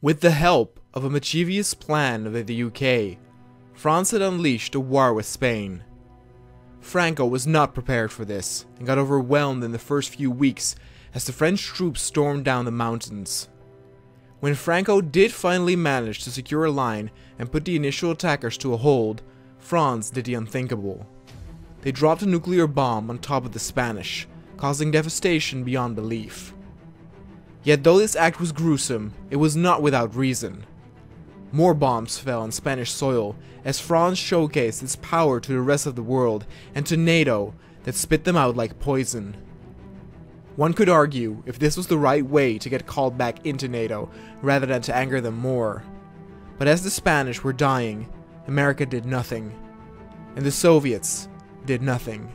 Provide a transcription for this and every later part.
With the help of a mischievous plan of the UK, France had unleashed a war with Spain. Franco was not prepared for this and got overwhelmed in the first few weeks as the French troops stormed down the mountains. When Franco did finally manage to secure a line and put the initial attackers to a hold, France did the unthinkable. They dropped a nuclear bomb on top of the Spanish, causing devastation beyond belief. Yet though this act was gruesome, it was not without reason. More bombs fell on Spanish soil as France showcased its power to the rest of the world and to NATO that spit them out like poison. One could argue if this was the right way to get called back into NATO rather than to anger them more. But as the Spanish were dying, America did nothing, and the Soviets did nothing.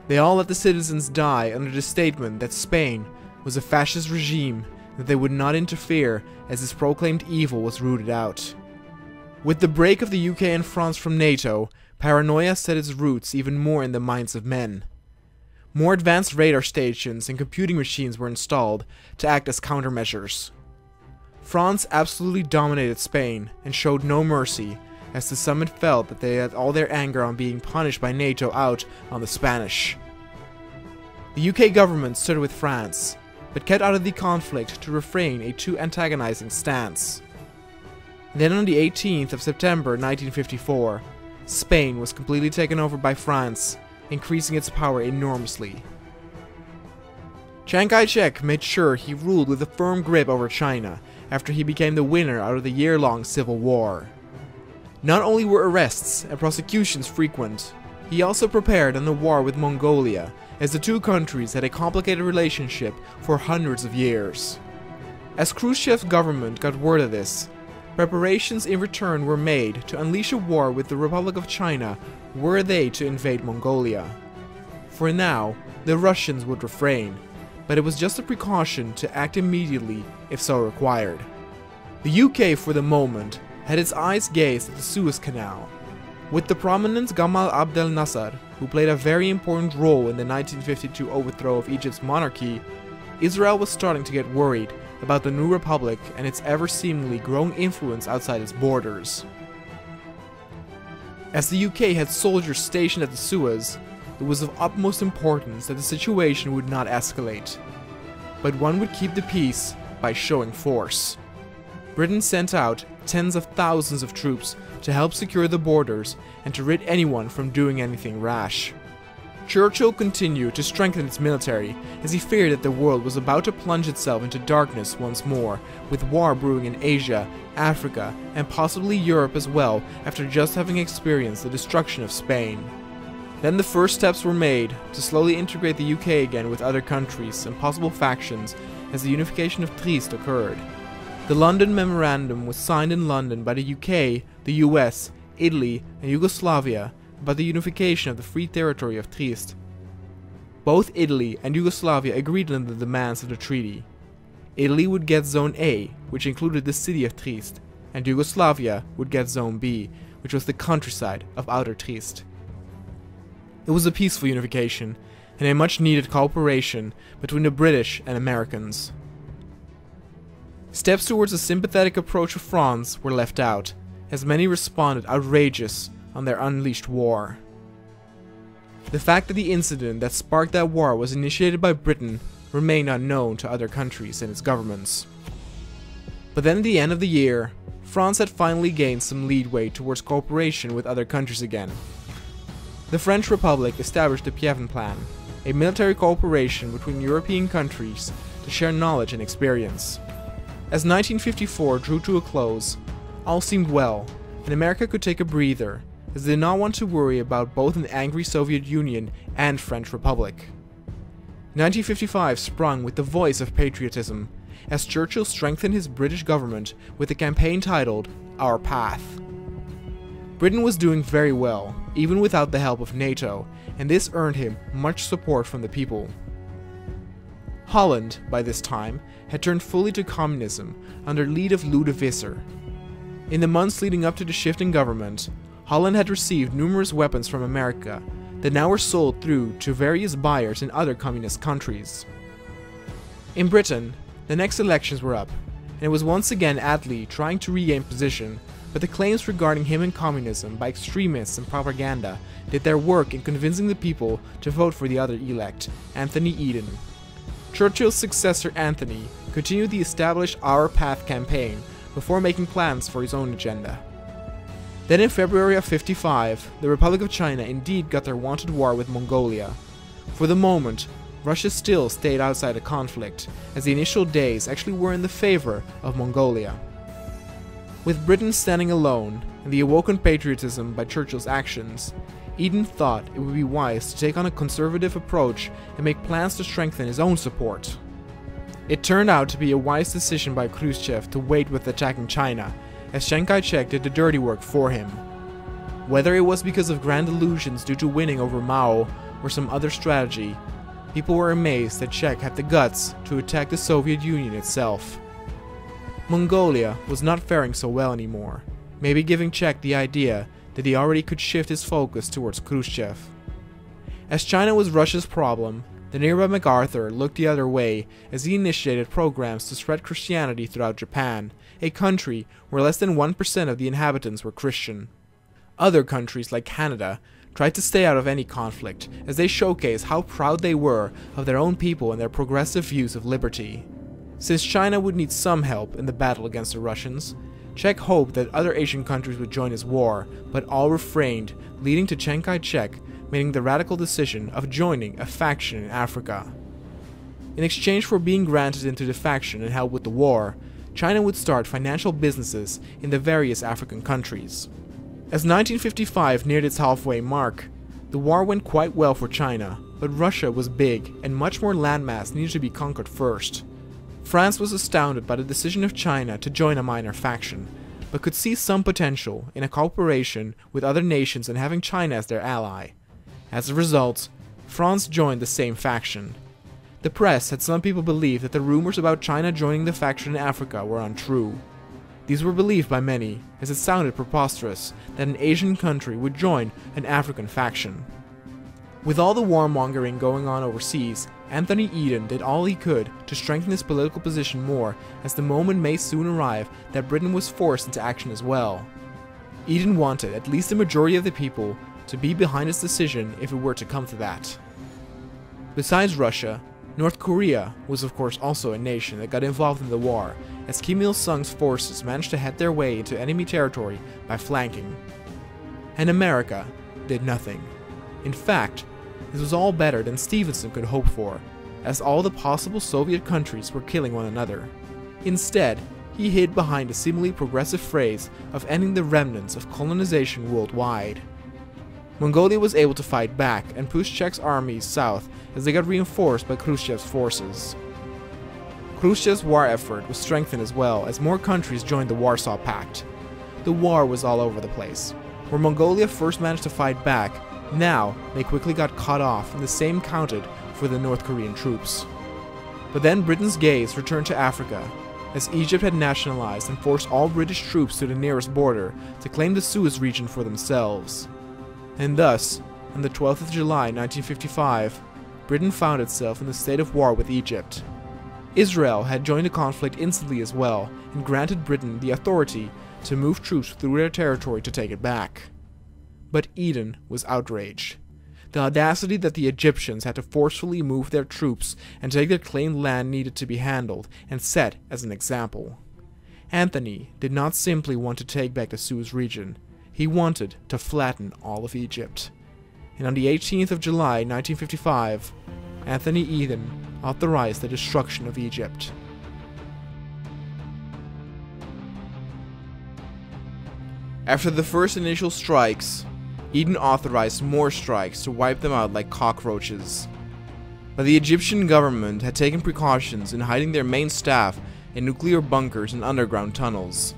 They all let the citizens die under the statement that Spain was a fascist regime, that they would not interfere as this proclaimed evil was rooted out. With the break of the UK and France from NATO, paranoia set its roots even more in the minds of men. More advanced radar stations and computing machines were installed to act as countermeasures. France absolutely dominated Spain and showed no mercy, as the summit felt that they had all their anger on being punished by NATO out on the Spanish. The UK government stood with France, but kept out of the conflict to refrain a too antagonizing stance. Then on the 18th of September 1954, Spain was completely taken over by France, increasing its power enormously. Chiang Kai-shek made sure he ruled with a firm grip over China after he became the winner out of the year-long civil war. Not only were arrests and prosecutions frequent, he also prepared on a war with Mongolia, as the two countries had a complicated relationship for hundreds of years. As Khrushchev's government got word of this, preparations in return were made to unleash a war with the Republic of China were they to invade Mongolia. For now, the Russians would refrain, but it was just a precaution to act immediately if so required. The UK for the moment had its eyes gazed at the Suez Canal. With the prominent Gamal Abdel Nasser, who played a very important role in the 1952 overthrow of Egypt's monarchy, Israel was starting to get worried about the new republic and its ever seemingly growing influence outside its borders. As the UK had soldiers stationed at the Suez, it was of utmost importance that the situation would not escalate. But one would keep the peace by showing force. Britain sent out tens of thousands of troops to help secure the borders and to rid anyone from doing anything rash. Churchill continued to strengthen its military as he feared that the world was about to plunge itself into darkness once more, with war brewing in Asia, Africa, and possibly Europe as well after just having experienced the destruction of Spain. Then the first steps were made to slowly integrate the UK again with other countries and possible factions as the unification of Trieste occurred. The London Memorandum was signed in London by the UK, the US, Italy, and Yugoslavia about the unification of the Free Territory of Trieste. Both Italy and Yugoslavia agreed on the demands of the treaty. Italy would get Zone A, which included the city of Trieste, and Yugoslavia would get Zone B, which was the countryside of Outer Trieste. It was a peaceful unification, and a much needed cooperation between the British and Americans. Steps towards a sympathetic approach of France were left out, as many responded outrageous on their unleashed war. The fact that the incident that sparked that war was initiated by Britain remained unknown to other countries and its governments. But then at the end of the year, France had finally gained some leadway towards cooperation with other countries again. The French Republic established the Pievin Plan, a military cooperation between European countries to share knowledge and experience. As 1954 drew to a close, all seemed well, and America could take a breather, as they did not want to worry about both an angry Soviet Union and French Republic. 1955 sprung with the voice of patriotism, as Churchill strengthened his British government with a campaign titled Our Path. Britain was doing very well, even without the help of NATO, and this earned him much support from the people. Holland, by this time, had turned fully to communism under lead of Louis de Visser. In the months leading up to the shift in government, Holland had received numerous weapons from America that now were sold through to various buyers in other communist countries. In Britain, the next elections were up, and it was once again Attlee trying to regain position, but the claims regarding him and communism by extremists and propaganda did their work in convincing the people to vote for the other elect, Anthony Eden. Churchill's successor Anthony continued the established Our Path campaign before making plans for his own agenda. Then in February of 55, the Republic of China indeed got their wanted war with Mongolia. For the moment, Russia still stayed outside the conflict, as the initial days actually were in the favor of Mongolia. With Britain standing alone, and the awoken patriotism by Churchill's actions, Eden thought it would be wise to take on a conservative approach and make plans to strengthen his own support. It turned out to be a wise decision by Khrushchev to wait with attacking China, as Chiang Kai-shek did the dirty work for him. Whether it was because of grand illusions due to winning over Mao or some other strategy, people were amazed that Czech had the guts to attack the Soviet Union itself. Mongolia was not faring so well anymore, maybe giving Czech the idea that he already could shift his focus towards Khrushchev. As China was Russia's problem, the nearby MacArthur looked the other way as he initiated programs to spread Christianity throughout Japan, a country where less than 1% of the inhabitants were Christian. Other countries like Canada tried to stay out of any conflict as they showcased how proud they were of their own people and their progressive views of liberty. Since China would need some help in the battle against the Russians, Czech hoped that other Asian countries would join his war, but all refrained, leading to Chiang Kai-shek making the radical decision of joining a faction in Africa. In exchange for being granted into the faction and help with the war, China would start financial businesses in the various African countries. As 1955 neared its halfway mark, the war went quite well for China, but Russia was big and much more landmass needed to be conquered first. France was astounded by the decision of China to join a minor faction, but could see some potential in a cooperation with other nations and having China as their ally. As a result, France joined the same faction. The press had some people believe that the rumors about China joining the faction in Africa were untrue. These were believed by many, as it sounded preposterous that an Asian country would join an African faction. With all the warmongering going on overseas, Anthony Eden did all he could to strengthen his political position more, as the moment may soon arrive that Britain was forced into action as well. Eden wanted at least the majority of the people to be behind his decision if it were to come to that. Besides Russia, North Korea was of course also a nation that got involved in the war, as Kim Il-sung's forces managed to head their way into enemy territory by flanking. And America did nothing. In fact, this was all better than Stevenson could hope for, as all the possible Soviet countries were killing one another. Instead, he hid behind the seemingly progressive phrase of ending the remnants of colonization worldwide. Mongolia was able to fight back and push Czech's armies south as they got reinforced by Khrushchev's forces. Khrushchev's war effort was strengthened as well as more countries joined the Warsaw Pact. The war was all over the place. Where Mongolia first managed to fight back, now they quickly got cut off and the same counted for the North Korean troops. But then Britain's gaze returned to Africa, as Egypt had nationalized and forced all British troops to the nearest border to claim the Suez region for themselves. And thus, on the 12th of July 1955, Britain found itself in the state of war with Egypt. Israel had joined the conflict instantly as well, and granted Britain the authority to move troops through their territory to take it back. But Eden was outraged. The audacity that the Egyptians had to forcefully move their troops and take their claimed land needed to be handled and set as an example. Anthony did not simply want to take back the Suez region. He wanted to flatten all of Egypt. And on the 18th of July 1955, Anthony Eden authorized the destruction of Egypt. After the first initial strikes, Eden authorized more strikes to wipe them out like cockroaches. But the Egyptian government had taken precautions in hiding their main staff in nuclear bunkers and underground tunnels.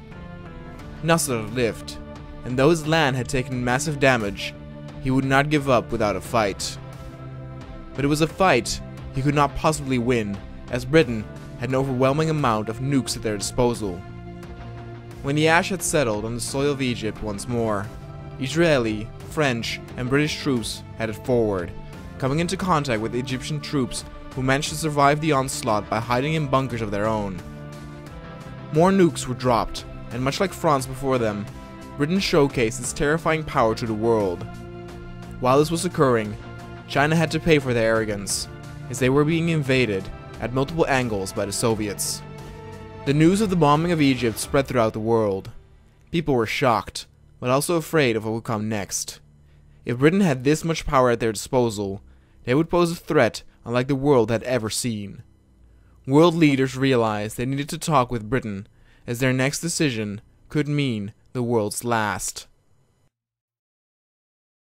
Nasser lived, and though his land had taken massive damage, he would not give up without a fight. But it was a fight he could not possibly win, as Britain had an overwhelming amount of nukes at their disposal. When the ash had settled on the soil of Egypt once more, Israeli, French, and British troops headed forward, coming into contact with Egyptian troops who managed to survive the onslaught by hiding in bunkers of their own. More nukes were dropped, and much like France before them, Britain showcased its terrifying power to the world. While this was occurring, China had to pay for their arrogance, as they were being invaded at multiple angles by the Soviets. The news of the bombing of Egypt spread throughout the world. People were shocked, but also afraid of what would come next. If Britain had this much power at their disposal, they would pose a threat unlike the world had ever seen. World leaders realized they needed to talk with Britain, as their next decision could mean the world's last.